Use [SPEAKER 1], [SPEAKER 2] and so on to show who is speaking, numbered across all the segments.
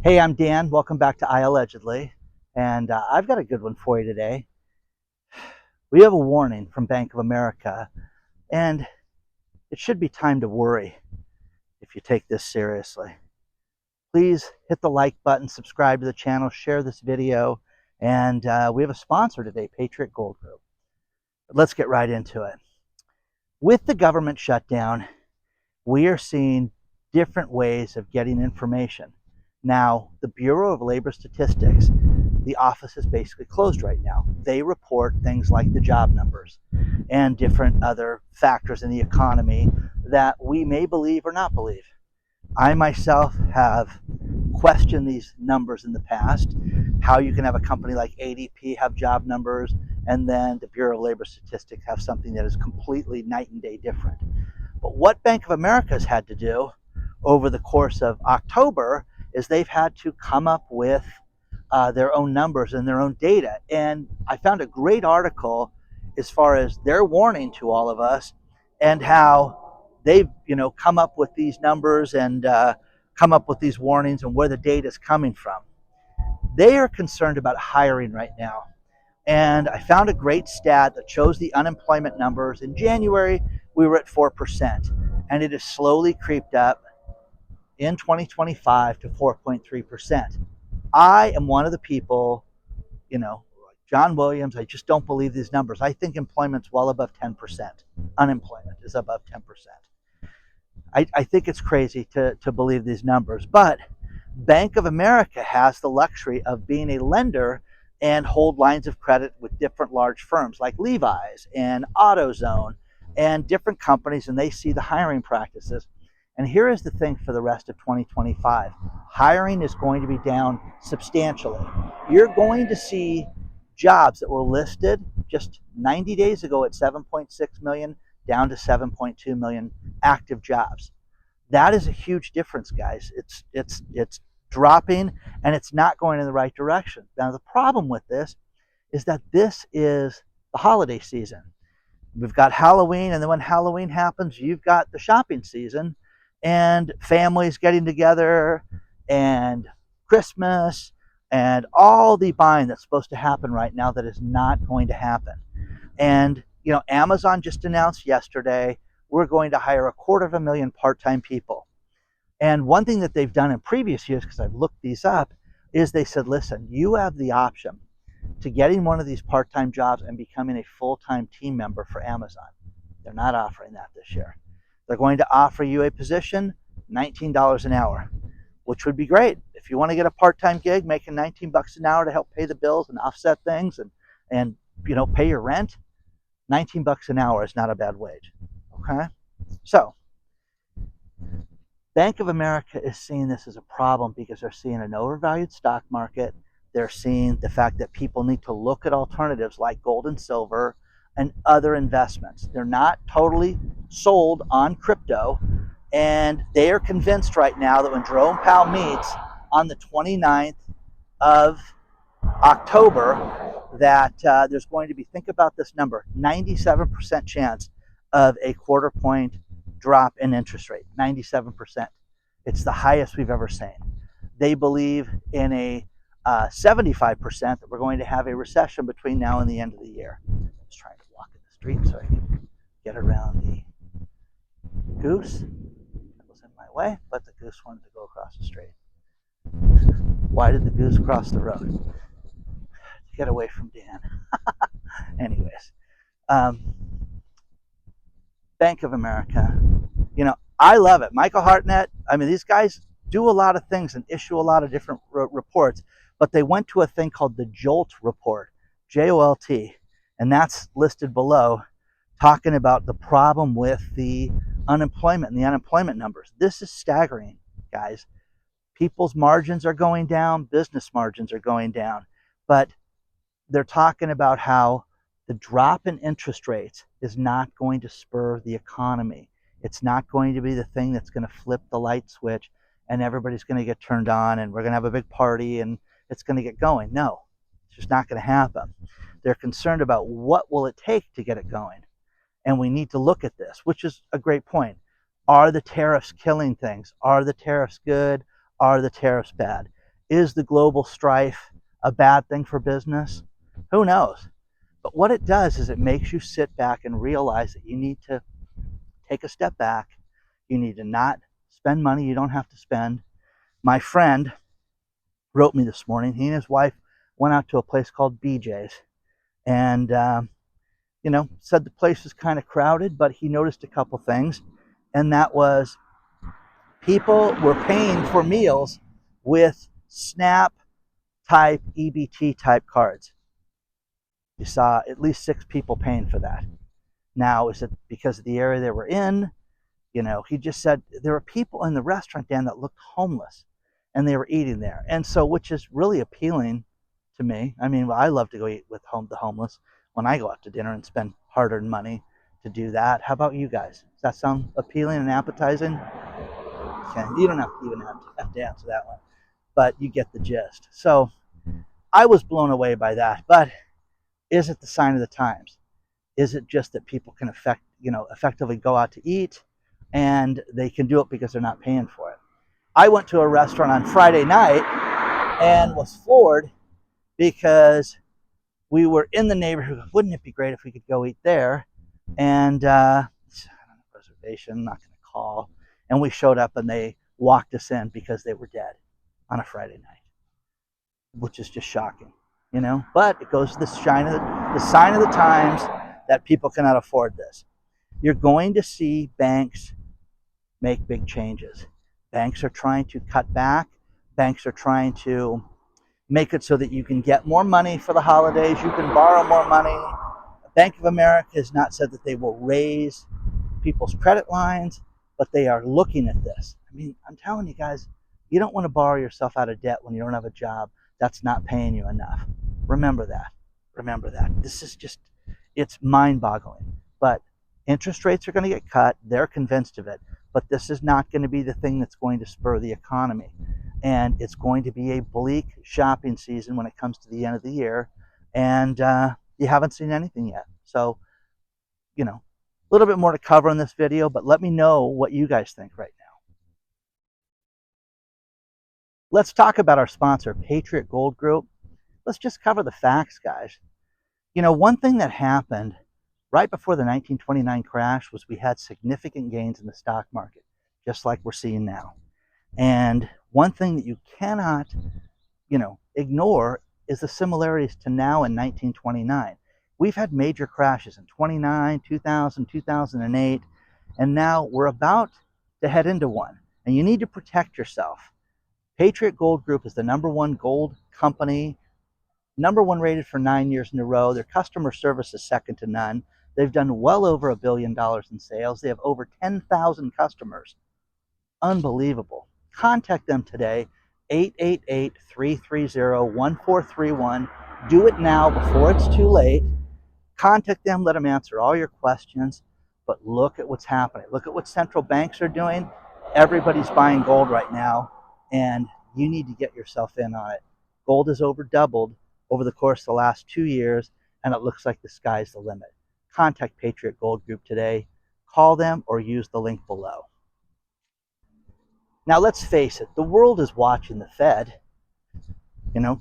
[SPEAKER 1] Hey, I'm Dan. Welcome back to iAllegedly. And I've got a good one for you today. We have a warning from Bank of America, and it should be time to worry if you take this seriously. Please hit the like button, subscribe to the channel, share this video, and we have a sponsor today, Patriot Gold Group. But let's get right into it. With the government shutdown, we are seeing different ways of getting information. Now, the Bureau of Labor Statistics, the office is basically closed right now. They report things like the job numbers and different other factors in the economy that we may believe or not believe. I myself have questioned these numbers in the past, how you can have a company like ADP have job numbers and then the Bureau of Labor Statistics have something that is completely night and day different. But what Bank of America has had to do over the course of October is they've had to come up with their own numbers and their own data. And I found a great article as far as their warning to all of us and how they've come up with these numbers and come up with these warnings and where the data is coming from. They are concerned about hiring right now. And I found a great stat that shows the unemployment numbers. In January, we were at 4%, and it has slowly creeped up in 2025 to 4.3%. I am one of the people, John Williams, I just don't believe these numbers. I think employment's well above 10%. Unemployment is above 10%. I think it's crazy to believe these numbers, but Bank of America has the luxury of being a lender and hold lines of credit with different large firms like Levi's and AutoZone and different companies, and they see the hiring practices. And here is the thing for the rest of 2025. Hiring is going to be down substantially. You're going to see jobs that were listed just 90 days ago at 7.6 million down to 7.2 million active jobs. That is a huge difference, guys. It's dropping and it's not going in the right direction. Now, the problem with this is that this is the holiday season. We've got Halloween, and then when Halloween happens, you've got the shopping season and families getting together and Christmas and all the buying that's supposed to happen right now that is not going to happen. And, Amazon just announced yesterday, we're going to hire 250,000 part-time people. And one thing that they've done in previous years, because I've looked these up, is they said, listen, you have the option to getting one of these part-time jobs and becoming a full-time team member for Amazon. They're not offering that this year. They're going to offer you a position, $19 an hour, which would be great. If you want to get a part-time gig making $19 an hour to help pay the bills and offset things and pay your rent, $19 an hour is not a bad wage. Okay? So, Bank of America is seeing this as a problem because they're seeing an overvalued stock market. They're seeing the fact that people need to look at alternatives like gold and silver and other investments. They're not totally sold on crypto, and they are convinced right now that when Jerome Powell meets on the 29th of October, that there's going to be, think about this number, 97% chance of a quarter point drop in interest rate, 97%. It's the highest we've ever seen. They believe in a 75% that we're going to have a recession between now and the end of the year. I'm just trying to walk in the street so I can get around the goose that was in my way, but the goose wanted to go across the street. Why did the goose cross the road? To get away from Dan. Anyways, Bank of America, I love it. Michael Hartnett, these guys do a lot of things and issue a lot of different reports, but they went to a thing called the JOLT report, JOLT, and that's listed below, talking about the problem with the unemployment and the unemployment numbers. This is staggering, guys. People's margins are going down, business margins are going down, but they're talking about how the drop in interest rates is not going to spur the economy. It's not going to be the thing that's going to flip the light switch and everybody's going to get turned on and we're going to have a big party and it's going to get going. No, it's just not going to happen. They're concerned about what will it take to get it going. And we need to look at this, which is a great point. Are the tariffs killing things? Are the tariffs good? Are the tariffs bad? Is the global strife a bad thing for business? Who knows? But what it does is it makes you sit back and realize that you need to take a step back. You need to not spend money you don't have to spend. My friend wrote me this morning. He and his wife went out to a place called BJ's, and said the place was kind of crowded, but he noticed a couple things, and that was people were paying for meals with SNAP type, EBT type cards. You saw at least 6 people paying for that. Now, is it because of the area they were in? He just said there were people in the restaurant, Dan, that looked homeless, and they were eating there. And so, which is really appealing to me. I mean, I love to go eat with the homeless when I go out to dinner and spend hard-earned money to do that. How about you guys? Does that sound appealing and appetizing? Okay, you don't even have to answer that one, but you get the gist. So I was blown away by that. But is it the sign of the times? Is it just that people can effectively go out to eat, and they can do it because they're not paying for it? I went to a restaurant on Friday night and was floored because we were in the neighborhood. Wouldn't it be great if we could go eat there? And reservation, I'm not going to call. And we showed up, and they walked us in because they were dead on a Friday night, which is just shocking, But it goes to the sign of the times that people cannot afford this. You're going to see banks make big changes. Banks are trying to cut back. Banks are trying to make it so that you can get more money for the holidays. You can borrow more money. Bank of America has not said that they will raise people's credit lines, but they are looking at this. I mean, I'm telling you guys, you don't want to borrow yourself out of debt when you don't have a job that's not paying you enough. Remember that. Remember that. This is just, it's mind-boggling. But interest rates are going to get cut. They're convinced of it. But this is not going to be the thing that's going to spur the economy. And it's going to be a bleak shopping season when it comes to the end of the year. And you haven't seen anything yet. So, a little bit more to cover in this video, but let me know what you guys think right now. Let's talk about our sponsor, Patriot Gold Group. Let's just cover the facts, guys. One thing that happened right before the 1929 crash was we had significant gains in the stock market, just like we're seeing now. And one thing that you cannot, ignore is the similarities to now in 1929. We've had major crashes in 29, 2000, 2008, and now we're about to head into one. And you need to protect yourself. Patriot Gold Group is the #1 gold company, #1 rated for 9 years in a row. Their customer service is second to none. They've done well over $1 billion in sales. They have over 10,000 customers. Unbelievable. Contact them today, 888-330-1431. Do it now before it's too late. Contact them, let them answer all your questions. But look at what's happening. Look at what central banks are doing. Everybody's buying gold right now, and you need to get yourself in on it. Gold has over doubled over the course of the last 2 years, and it looks like the sky's the limit. Contact Patriot Gold Group today. Call them or use the link below. Now, let's face it, the world is watching the Fed.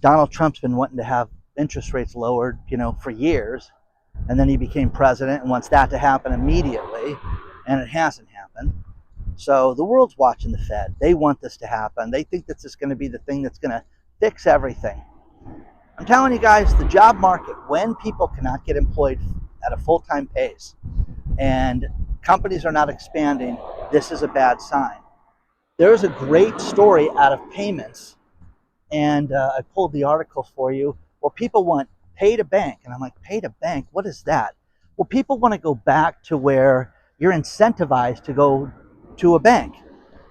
[SPEAKER 1] Donald Trump's been wanting to have interest rates lowered, for years. And then he became president and wants that to happen immediately. And it hasn't happened. So the world's watching the Fed. They want this to happen. They think this is going to be the thing that's going to fix everything. I'm telling you guys, the job market, when people cannot get employed at a full-time pace and companies are not expanding, this is a bad sign. There's a great story out of payments, and I pulled the article for you, where people want pay to bank. And I'm like, pay to bank? What is that? Well, people want to go back to where you're incentivized to go to a bank.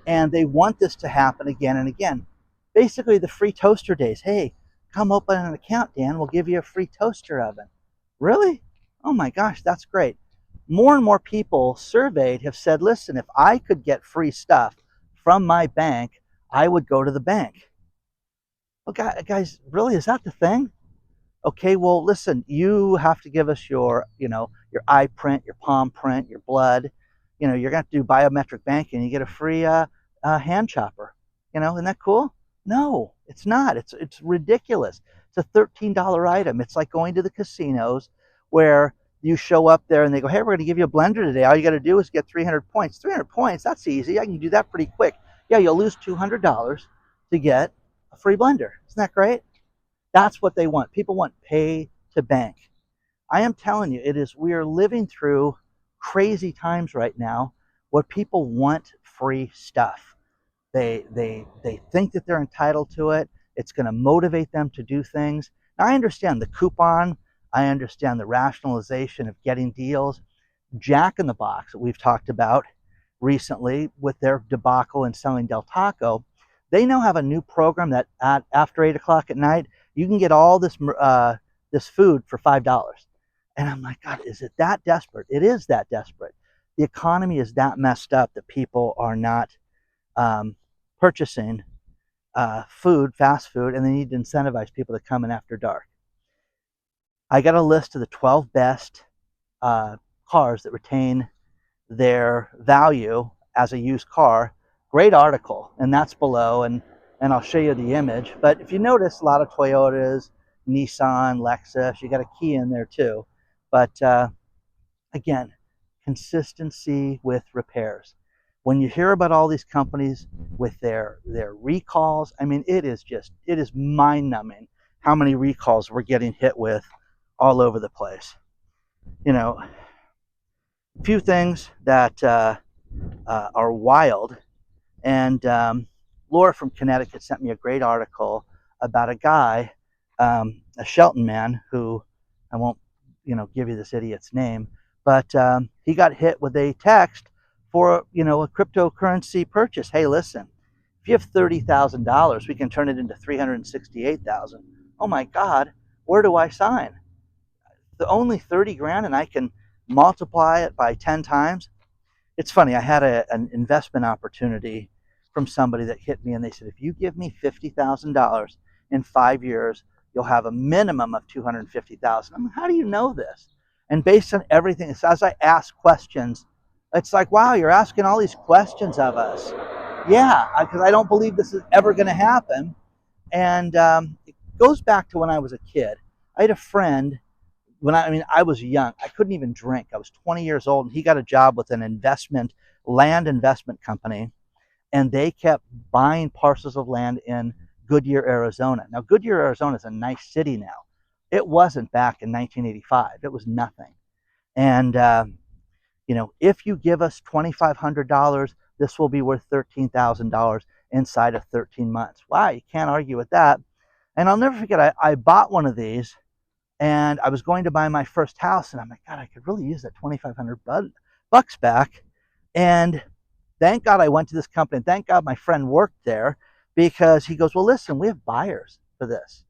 [SPEAKER 1] And they want this to happen again and again. Basically, the free toaster days. Hey, come open an account, Dan. We'll give you a free toaster oven. Really? Oh my gosh, that's great. More and more people surveyed have said, listen, if I could get free stuff from my bank, I would go to the bank. Well, guys, really, is that the thing? Okay, well, listen, you have to give us your eye print, your palm print, your blood. You're going to have to do biometric banking. You get a free hand chopper. Isn't that cool? No, It's not. It's ridiculous. It's a $13 item. It's like going to the casinos where you show up there and they go, hey, we're going to give you a blender today. All you got to do is get 300 points. 300 points, that's easy. I can do that pretty quick. Yeah, you'll lose $200 to get a free blender. Isn't that great? That's what they want. People want pay to bank. I am telling you, we are living through crazy times right now where people want free stuff. They think that they're entitled to it. It's going to motivate them to do things. Now, I understand the coupon. I understand the rationalization of getting deals. Jack in the Box that we've talked about recently with their debacle in selling Del Taco, they now have a new program that after 8 o'clock at night, you can get all this food for $5. And I'm like, God, is it that desperate? It is that desperate. The economy is that messed up that people are not purchasing fast food, and they need to incentivize people to come in after dark. I got a list of the 12 best cars that retain their value as a used car. Great article, and that's below, and I'll show you the image. But if you notice, a lot of Toyotas, Nissan, Lexus, you got a Kia in there too. But again, consistency with repairs. When you hear about all these companies with their recalls, I mean, it is mind-numbing how many recalls we're getting hit with all over the place. You know, a few things that are wild. And Laura from Connecticut sent me a great article about a guy, a Shelton man, who I won't, give you this idiot's name, but he got hit with a text for, a cryptocurrency purchase. Hey, listen, if you have $30,000, we can turn it into $368,000. Oh my God, where do I sign? The only 30 grand, and I can multiply it by 10 times. It's funny, I had an investment opportunity from somebody that hit me, and they said, if you give me $50,000 in 5 years, you'll have a minimum of $250,000. I'm like, how do you know this? And based on everything, as I ask questions, it's like, wow, you're asking all these questions of us. Yeah, because I don't believe this is ever going to happen. And it goes back to when I was a kid. I had a friend I was young. I couldn't even drink. I was 20 years old, and he got a job with an land investment company, and they kept buying parcels of land in Goodyear, Arizona. Now, Goodyear, Arizona is a nice city now. It wasn't back in 1985. It was nothing. And, if you give us $2,500, this will be worth $13,000 inside of 13 months. Wow, you can't argue with that. And I'll never forget, I bought one of these, and I was going to buy my first house, and I'm like, God, I could really use that $2,500 back. And thank God I went to this company. Thank God my friend worked there, because he goes, well, listen, we have buyers for this.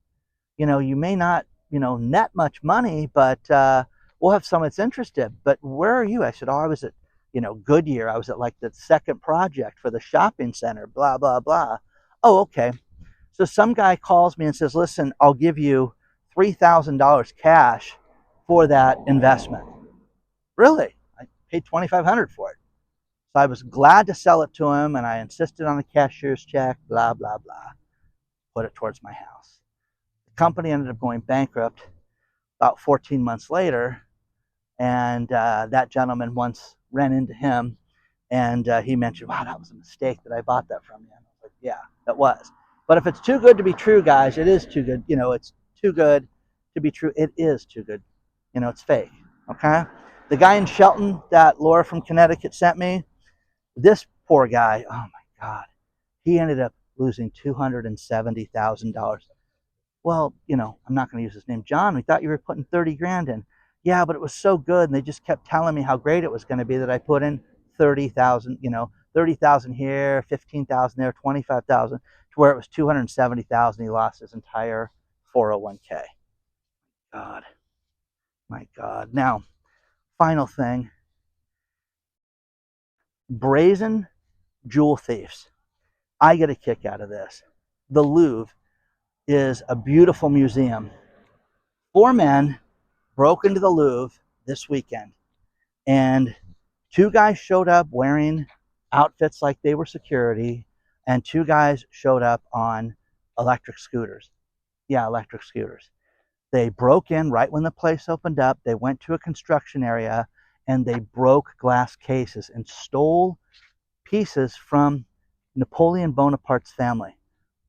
[SPEAKER 1] You may not, net much money, but we'll have someone that's interested. But where are you? I said, oh, I was at, Goodyear. I was at like the second project for the shopping center, blah, blah, blah. Oh, okay. So some guy calls me and says, listen, I'll give you $3,000 cash for that investment. Really? I paid $2,500 for it. So I was glad to sell it to him, and I insisted on a cashier's check, blah, blah, blah. Put it towards my house. The company ended up going bankrupt about 14 months later, and that gentleman once ran into him, and he mentioned, wow, that was a mistake that I bought that from you. And I was like, yeah, that was. But if it's too good to be true, guys, it is too good. It's too good to be true. It is too good. It's fake, okay? The guy in Shelton that Laura from Connecticut sent me, this poor guy, oh my God, he ended up losing $270,000. Well, I'm not going to use his name. John, we thought you were putting 30 grand in. Yeah, but it was so good, and they just kept telling me how great it was going to be that I put in 30,000, 30,000 here, 15,000 there, 25,000, to where it was 270,000. He lost his entire 401k. God, my God. Now, final thing, brazen jewel thieves. I get a kick out of this. The Louvre is a beautiful museum. 4 men broke into the Louvre this weekend, and 2 guys showed up wearing outfits like they were security, and 2 guys showed up on electric scooters. Yeah, electric scooters. They broke in right when the place opened up. They went to a construction area and they broke glass cases and stole pieces from Napoleon Bonaparte's family.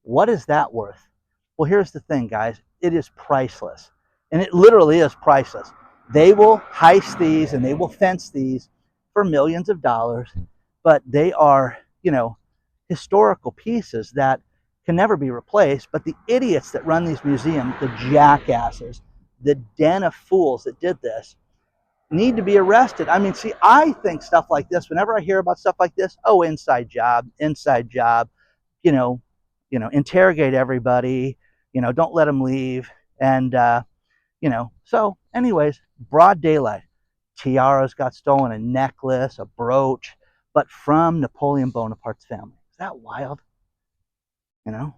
[SPEAKER 1] What is that worth? Well, here's the thing, guys. It is priceless. And it literally is priceless. They will heist these and they will fence these for millions of dollars, but they are, historical pieces that can never be replaced. But the idiots that run these museums, the jackasses, the den of fools that did this, need to be arrested. I mean, see, I think stuff like this, whenever I hear about stuff like this, oh, inside job, you know, interrogate everybody, don't let them leave. And, so anyways, broad daylight. Tiaras got stolen, a necklace, a brooch, but from Napoleon Bonaparte's family. Is that wild?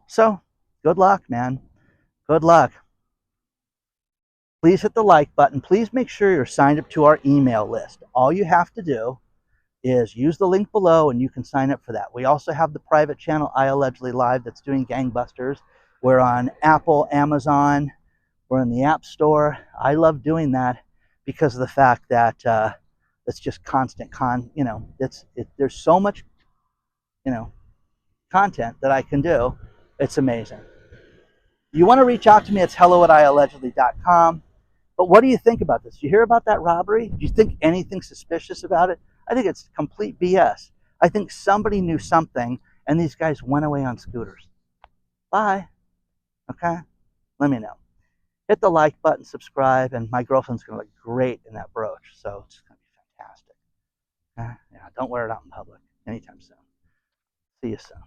[SPEAKER 1] So good luck, man. Good luck. Please hit the like button. Please make sure you're signed up to our email list. All you have to do is use the link below and you can sign up for that. We also have the private channel, iAllegedly Live, that's doing gangbusters. We're on Apple, Amazon. We're in the App Store. I love doing that because of the fact that it's just constant there's so much, content that I can do. It's amazing. You want to reach out to me, it's hello@iallegedly.com. But what do you think about this? You hear about that robbery? Do you think anything suspicious about it? I think it's complete BS. I think somebody knew something and these guys went away on scooters. Bye. Okay? Let me know. Hit the like button, subscribe, and my girlfriend's going to look great in that brooch. So it's going to be fantastic. Yeah, don't wear it out in public anytime soon. See you soon.